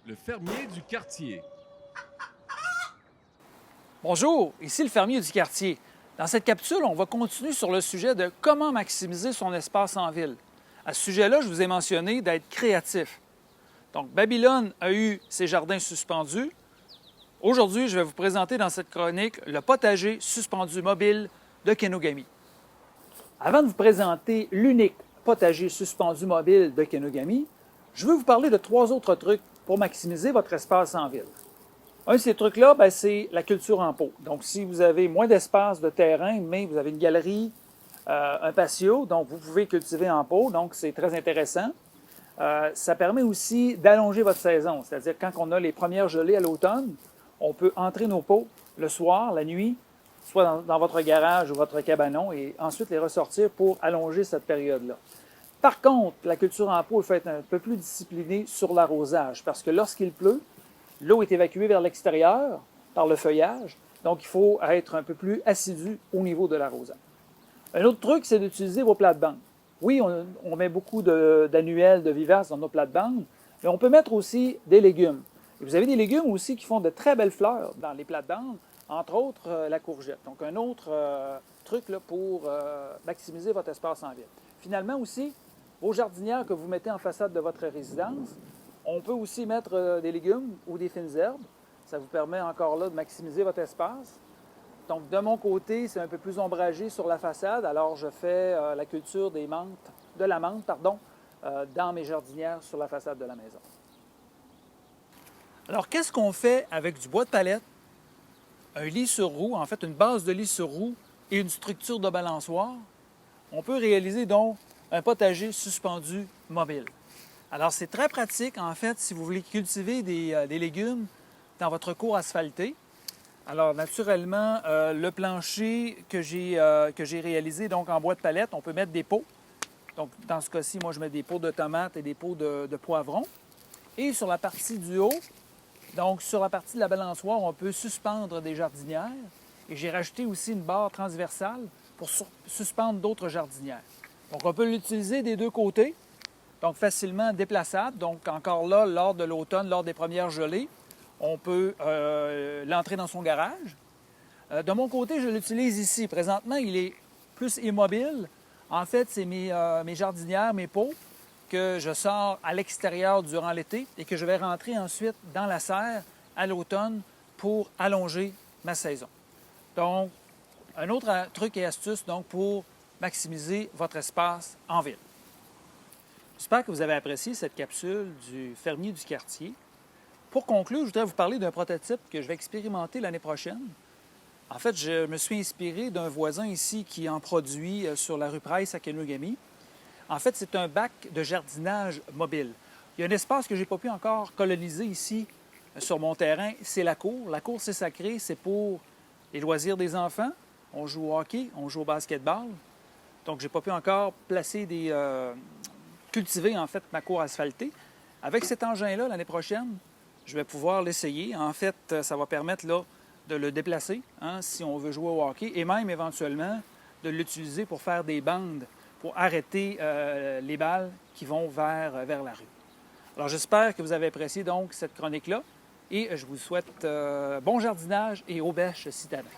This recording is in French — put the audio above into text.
Le fermier du quartier. Bonjour, ici le fermier du quartier. Dans cette capsule, on va continuer sur le sujet de comment maximiser son espace en ville. À ce sujet-là, je vous ai mentionné d'être créatif. Donc, Babylone a eu ses jardins suspendus. Aujourd'hui, je vais vous présenter dans cette chronique le potager suspendu mobile de Kenogami. Avant de vous présenter l'unique potager suspendu mobile de Kenogami, je veux vous parler de 3 autres trucs pour maximiser votre espace en ville. Un de ces trucs-là, c'est la culture en pot. Donc, si vous avez moins d'espace de terrain, mais vous avez une galerie, un patio, donc vous pouvez cultiver en pot, donc c'est très intéressant. Ça permet aussi d'allonger votre saison, c'est-à-dire quand on a les premières gelées à l'automne, on peut entrer nos pots le soir, la nuit, soit dans votre garage ou votre cabanon, et ensuite les ressortir pour allonger cette période-là. Par contre, la culture en pot, il faut être un peu plus discipliné sur l'arrosage, parce que lorsqu'il pleut, l'eau est évacuée vers l'extérieur par le feuillage, donc il faut être un peu plus assidu au niveau de l'arrosage. Un autre truc, c'est d'utiliser vos plates-bandes. Oui, on met beaucoup d'annuelles, de vivaces dans nos plates-bandes, mais on peut mettre aussi des légumes. Et vous avez des légumes aussi qui font de très belles fleurs dans les plates-bandes, entre autres la courgette. Donc un autre truc là, pour maximiser votre espace en ville. Finalement aussi, vos jardinières que vous mettez en façade de votre résidence, on peut aussi mettre des légumes ou des fines herbes. Ça vous permet encore là de maximiser votre espace. Donc, de mon côté, c'est un peu plus ombragé sur la façade. Alors, je fais la culture de la menthe, dans mes jardinières sur la façade de la maison. Alors, qu'est-ce qu'on fait avec du bois de palette, un lit sur roue, en fait, une base de lit sur roue et une structure de balançoire? On peut réaliser donc un potager suspendu mobile. Alors, c'est très pratique, en fait, si vous voulez cultiver des légumes dans votre cour asphaltée. Alors, naturellement, le plancher que j'ai réalisé donc en bois de palette, on peut mettre des pots. Donc, dans ce cas-ci, moi, je mets des pots de tomates et des pots de poivrons. Et sur la partie du haut, donc sur la partie de la balançoire, on peut suspendre des jardinières. Et j'ai rajouté aussi une barre transversale pour suspendre d'autres jardinières. Donc, on peut l'utiliser des deux côtés. Donc, facilement déplaçable. Donc, encore là, lors de l'automne, lors des premières gelées, on peut l'entrer dans son garage. De mon côté, je l'utilise ici. Présentement, il est plus immobile. En fait, c'est mes jardinières, mes pots, que je sors à l'extérieur durant l'été et que je vais rentrer ensuite dans la serre à l'automne pour allonger ma saison. Donc, un autre truc et astuce donc, pour maximiser votre espace en ville. J'espère que vous avez apprécié cette capsule du fermier du quartier. Pour conclure, je voudrais vous parler d'un prototype que je vais expérimenter l'année prochaine. En fait, je me suis inspiré d'un voisin ici qui en produit sur la rue Price à Kenogami. En fait, c'est un bac de jardinage mobile. Il y a un espace que je n'ai pas pu encore coloniser ici sur mon terrain, c'est la cour. La cour, c'est sacré, c'est pour les loisirs des enfants. On joue au hockey, on joue au basketball. Donc, je n'ai pas pu encore placer cultiver en fait ma cour asphaltée. Avec cet engin-là, l'année prochaine, je vais pouvoir l'essayer. En fait, ça va permettre là, de le déplacer si on veut jouer au hockey et même éventuellement de l'utiliser pour faire des bandes, pour arrêter les balles qui vont vers la rue. Alors, j'espère que vous avez apprécié donc cette chronique-là et je vous souhaite bon jardinage et aux bêches citadins.